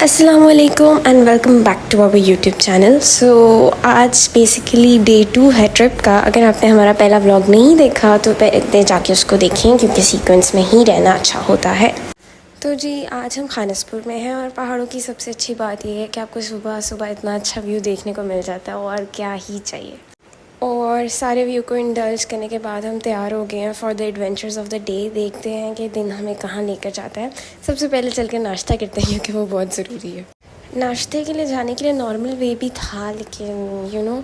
अस्सलामुअलैकुम and welcome back to our YouTube channel. So आज basically day 2 है trip का। अगर आपने हमारा पहला व्लॉग नहीं देखा तो पहले जाके उसको देखें क्योंकि सीक्वेंस में ही रहना अच्छा होता है। तो जी आज हम खानसपुर में हैं और पहाड़ों की सबसे अच्छी बात यह है कि आपको सुबह सुबह इतना अच्छा व्यू देखने को मिल जाता है और क्या ही चाहिए। और सारे व्यू को इंडल्ज करने के बाद हम तैयार हो गए हैं for the adventures of the day. देखते हैं कि दिन हमें कहाँ लेकर जाता है। सबसे पहले चल के नाश्ता करते हैं क्योंकि वो बहुत ज़रूरी है। नाश्ते के लिए जाने के लिए नॉर्मल वे भी था, लेकिन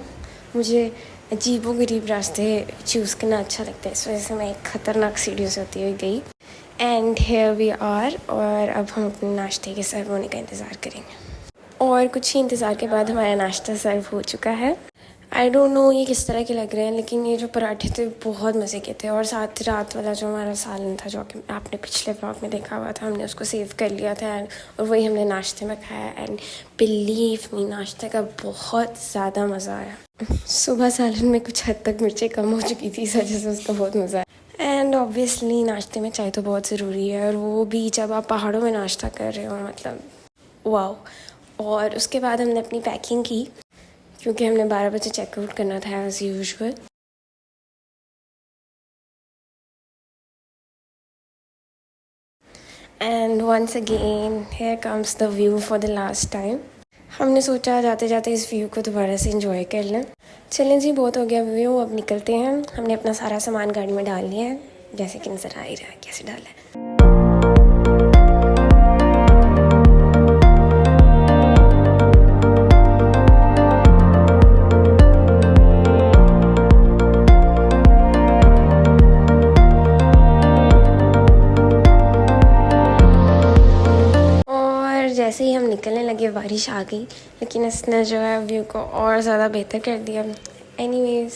मुझे अजीबोगरीब रास्ते चूज़ करना अच्छा लगता है। इस वजह से मैं एक ख़तरनाक सीढ़ियों से होती हुई गई एंड हेयर वी आर। और अब हम अपने नाश्ते के सर्व होने का इंतज़ार करेंगे। और कुछ ही इंतज़ार के बाद हमारा नाश्ता सर्व हो चुका है। आई डोंट नो ये किस तरह के लग रहे हैं, लेकिन ये जो पराठे थे बहुत मज़े के थे। और साथ रात वाला जो हमारा सालन था जो कि आपने पिछले ब्लॉग में देखा हुआ था, हमने उसको सेव कर लिया था और वही हमने नाश्ते में खाया। एंड बिलीव मी, नाश्ते का बहुत ज़्यादा मज़ा आया। सुबह सालन में कुछ हद तक मिर्चें कम हो चुकी थी, इस वजह से उसका बहुत मज़ा आया। एंड ऑब्वियसली नाश्ते में चाय तो बहुत ज़रूरी है, और वो भी जब आप पहाड़ों में नाश्ता कर रहे हो, मतलब वाओ। और उसके बाद हमने अपनी पैकिंग की क्योंकि हमने 12 बजे चेकआउट करना था as usual. And once again here comes the view for the last time. हमने सोचा जाते जाते इस व्यू को दोबारा से एंजॉय कर लें। चलें जी, बहुत हो गया व्यू, अब निकलते हैं। हमने अपना सारा सामान गाड़ी में डाल लिया है, जैसे कि नज़र आ ही रहा है कैसे डाला है। जैसे ही हम निकलने लगे बारिश आ गई, लेकिन इसने जो है व्यू को और ज़्यादा बेहतर कर दिया। Anyways,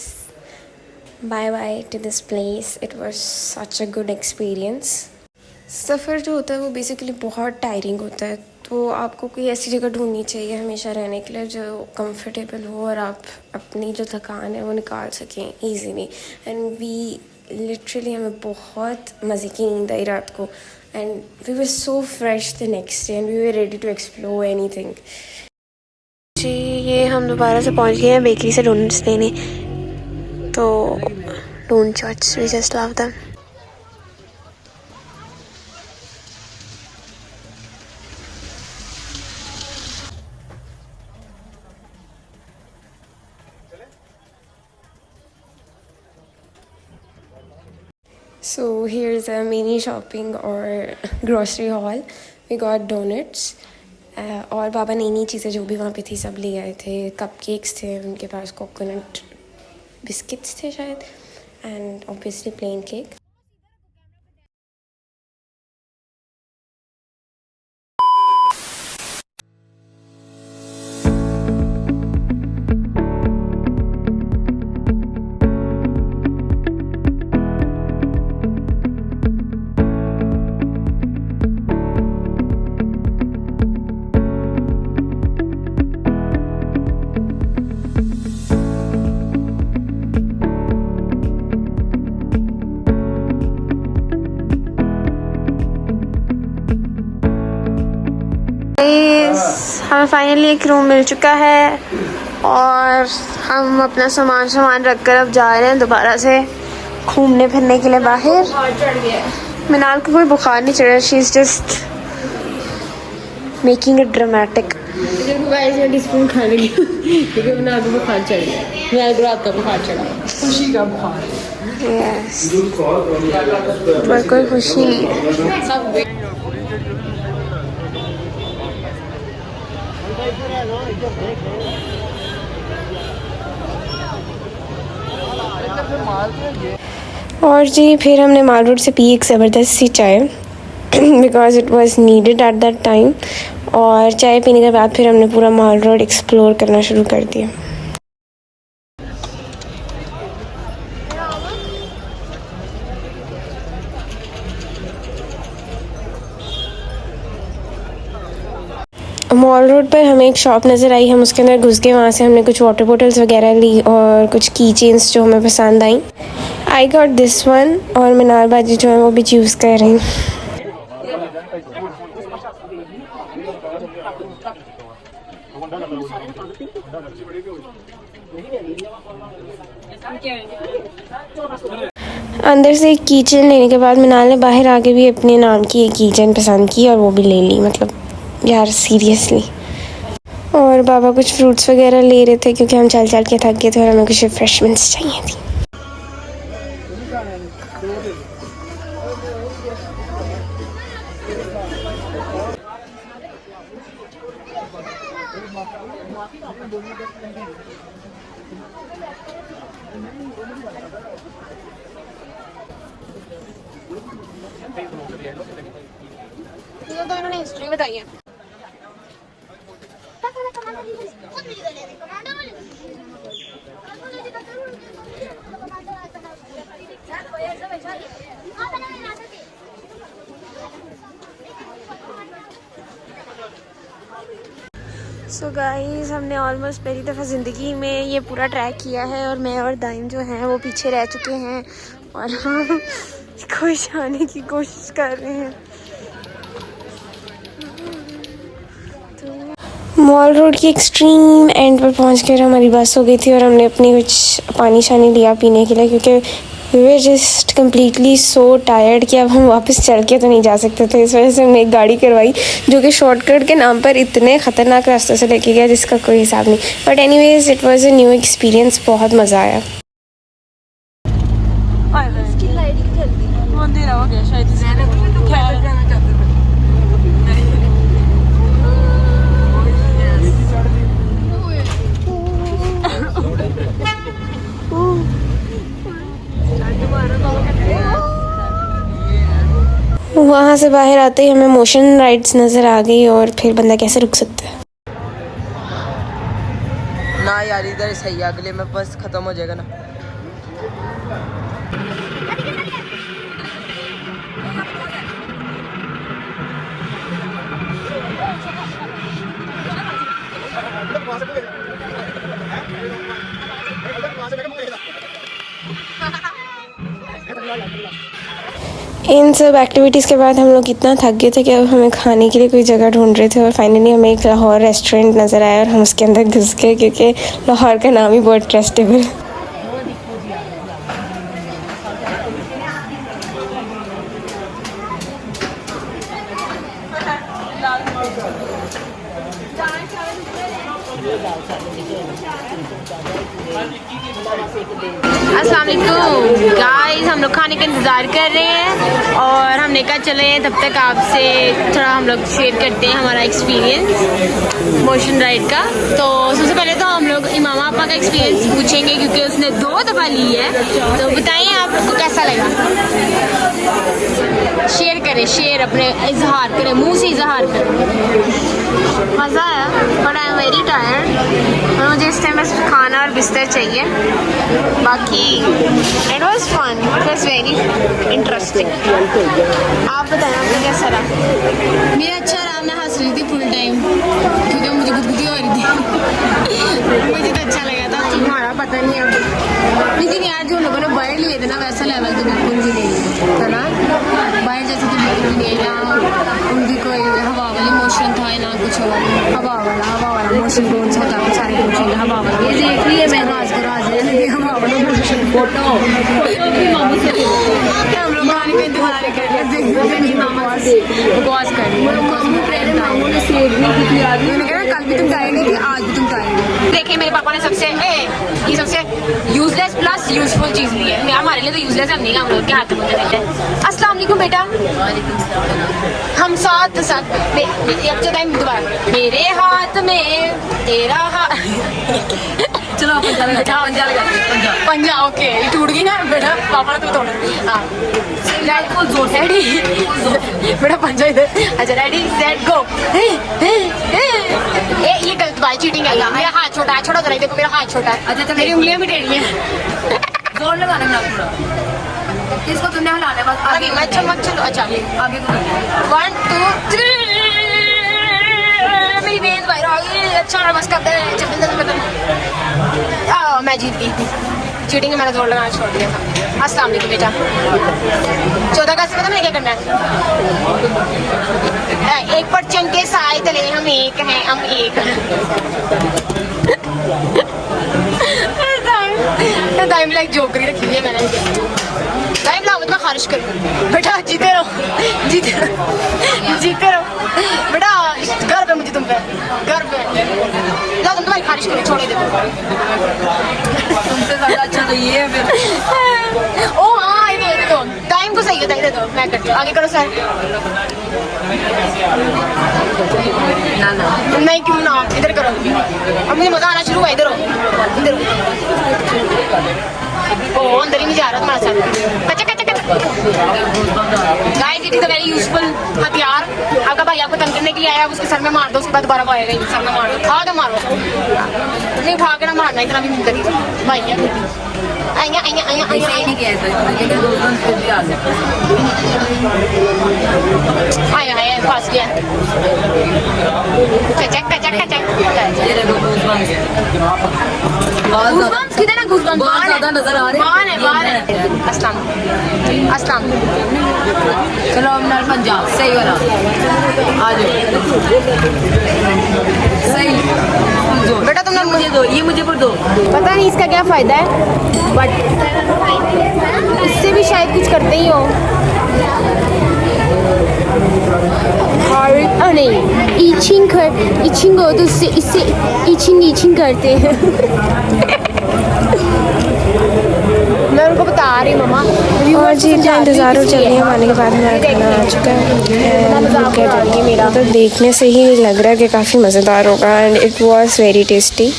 bye bye to this place. It was such a good experience. सफ़र जो होता है वो बेसिकली बहुत टायरिंग होता है, तो आपको कोई ऐसी जगह ढूंढनी चाहिए हमेशा रहने के लिए जो कंफर्टेबल हो और आप अपनी जो थकान है वो निकाल सकें ईजीली। एंड वी लिटरली, हमें बहुत मज़े की नींद आई रात को। And we were so fresh the next day and we were ready to explore anything. जी ये हम दोबारा से पहुंच गए हैं बेकरी से डोनट्स लेने। तो donut chats, we just love them. So here's a mini shopping or grocery haul. We got donuts. और पापा नई नई चीज़ें जो भी वहाँ पे थी सब ले आए थे। कपकेक्स थे उनके पास, कोकोनट बिस्किट्स थे शायद, एंड ऑब्वियसली प्लेन केक। हमें फाइनली एक रूम मिल चुका है और हम अपना सामान रख कर अब जा रहे हैं दोबारा से घूमने फिरने के लिए बाहर। मिनाल को कोई बुखार नहीं चढ़ा, she is just making it dramatic. Spoon खाने लगी क्योंकि मिनाल को बुखार चढ़ गया। मिनाल को रात का बुखार चढ़ा, खुशी का बुखार। यस, पर कोई खुशी नहीं है। और जी फिर हमने माल रोड से पी एक ज़बरदस्त सी चाय because it was needed at that time. और चाय पीने के बाद फिर हमने पूरा माल रोड एक्सप्लोर करना शुरू कर दिया। मॉल रोड पर हमें एक शॉप नज़र आई, हम उसके अंदर घुस गए। वहाँ से हमने कुछ वाटर बॉटल्स वगैरह ली और कुछ की चेन्स जो हमें पसंद आई। आई गॉट दिस वन, और मिनाल बाजी जो है वो भी चूज़ कर रही। अंदर से एक कीचेन लेने के बाद मिनाल ने बाहर आके भी अपने नाम की एक कीचेन पसंद की और वो भी ले ली। मतलब यार सीरियसली। और बाबा कुछ फ्रूट्स वगैरह ले रहे थे क्योंकि हम चल चल के थक गए थे और हमें कुछ रिफ्रेशमेंट्स चाहिए थी। तो इन्होंने हिस्ट्री बताई है। सो गाइस, हमने ऑलमोस्ट पहली दफ़ा ज़िंदगी में ये पूरा ट्रैक किया है और मैं और दाइम जो हैं वो पीछे रह चुके हैं और हम खुश आने की कोशिश कर रहे हैं। मॉल रोड की एक्सट्रीम एंड पर पहुंचकर हमारी बस हो गई थी और हमने अपनी कुछ पानी शानी लिया पीने के लिए क्योंकि we were just completely so tired कि अब हम वापस चल के तो नहीं जा सकते थे। इस वजह से हमने एक गाड़ी करवाई जो कि शॉर्टकट के नाम पर इतने ख़तरनाक रास्तों से लेके गया जिसका कोई हिसाब नहीं। But anyways it was a new experience, बहुत मज़ा आया। अंधेरा हो गया शायद। वहाँ से बाहर आते ही हमें मोशन राइड्स नज़र आ गई और फिर बंदा कैसे रुक सकता है। ना यार इधर सही है, अगले में बस खत्म हो जाएगा ना। इन सब एक्टिविटीज़ के बाद हम लोग इतना थक गए थे कि अब हमें खाने के लिए कोई जगह ढूंढ रहे थे और फाइनली हमें एक लाहौर रेस्टोरेंट नज़र आया और हम उसके अंदर घुस गए क्योंकि लाहौर का नाम ही बहुत ट्रस्टेबल है। अस्सलाम वालेकुम गाइस, हम लोग खाने का इंतज़ार कर रहे हैं और हमने कहा चले तब तक आपसे थोड़ा हम लोग शेयर करते हैं हमारा एक्सपीरियंस मोशन राइड का। तो सबसे पहले तो हम लोग इमामा आपा का एक्सपीरियंस पूछेंगे क्योंकि उसने 2 दफ़ा ली है। तो बताइए आपको कैसा लगा, शेयर करें, शेयर अपने इजहार करें, मुँह से इजहार करें। मज़ा आया but I am very tired और मुझे इस टाइम बस खाना और बिस्तर चाहिए। बाकी it was fun, it was very interesting. आप बताएं आपको कैसा रहा? मेरा अच्छा रहा, मैं हंस रही थी फुल टाइम क्योंकि मुझे गुदगुदी हो रही थी। मुझे तो अच्छा लगा था, तुम्हारा पता नहीं अब। लेकिन यार जो लोगों ने बाहर लिए थे ना वैसा लेवल तो बिल्कुल भी नहीं था ना, बाहर जैसे तो बिल्कुल भी नहीं ना। उनकी कोई हवा वाली मोशन था ना कुछ हवा वाला मोशन कौन सा था, सारे मोशन हवा वाला। ये देख रही है मैं राज को राज हवा वाला मोशन फोटो हम लोग खाने का इंतजार कर रहे थे। मामा बकवास कर रही है, कल भी तुम गाएंगे कि आज भी तुम गाएंगे। देखिए मेरे पापा ने ये सबसे यूजलेस प्लस यूजफुल चीज़ ली है। हमारे लिए तो यूजलेस है, नहीं हम लोग के हाथ में देते हैं। अस्सलाम वालेकुम बेटा, हम साथ टाइम दोबारा। मेरे हाथ में तेरा हाथ चलो पंजा ओके टूट गई ना बेटा, पापा ने तो तोड़। हाँ रेडी बेटा पंजा इधर। अच्छा रेडी सेट गो। ये गलत बात, चीटिंग है। मेरा हाथ छोटा है, छोटा देखो मेरा हाथ छोटा है। अच्छा मेरी उंगलियां भी टेढ़ी हैं। जोर लगाने में किसको तुमने हिलाना है बस आगे अच्छा मत चलो। अच्छा आगे 1 2 3 मेरी बेस बाहर आ गई। अच्छा बस करते हैं, मैं जीत गई थी। चीटिंग में मैंने जोर लगाना छोड़ दिया था। अस्सलाम वालेकुम बेटा 14 अगस्त पता मैंने क्या करना है एक परचम के साए तले हम एक हैं हम एक टाइम लाइक जोकरी रखी हुई है मैंने टाइम लाओ मैं खारिश करूँ बेटा जीते रहो बेटा घर पे मुझे तुम पे घर पे लाओ तुम तुम्हारी खारिश करो छोड़े दे तुमसे ज़्यादा अच्छा तो ये है फिर ओ हाँ ये दे दो टाइम को सही होता है दे दो मैं करती हूँ आगे करो सर ना नहीं क्यों ना इधर करो अब मुझे मजा आना शुरू हुआ इधर ओ अंदर ही नहीं जा रहा तुम्हारा सर कच्चा guys it is a very useful हथियार आपका भाई आपको तंग करने के लिए आया उसके सर में मार दो उसके बाद दोबारा वो आएगा सर में मार दो खा दो मारो नहीं उठा के ना मारना इतना भी मिलता भाई आइया आया फंस गया कच्चा किधर है गूज़बम्स बहुत ज़्यादा नजर आ रहे हैं बाहर है अस्सलाम चलो अब नाल पंजाब सही हो रहा आ जाओ सही बेटा तुमने मुझे दो ये मुझे पर दो पता नहीं इसका क्या फ़ायदा है बट इससे भी शायद कुछ करते ही हो और नहीं ईचिंग हो तो इससे ईचिंग करते हैं मैं उनको बता रही मम्मा और जी इतना इंतज़ार और जल्दी हम आने के बाद हमारा खाना आ चुका है तो देखने से ही लग रहा है कि काफ़ी मज़ेदार होगा and it was very tasty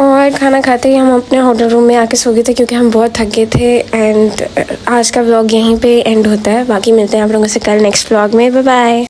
और खाना खाते ही हम अपने होटल रूम में आके सो गए थे क्योंकि हम बहुत थक गए थे एंड आज का व्लॉग यहीं पे एंड होता है बाकी मिलते हैं आप लोगों से कल नेक्स्ट व्लॉग में बाय बाय।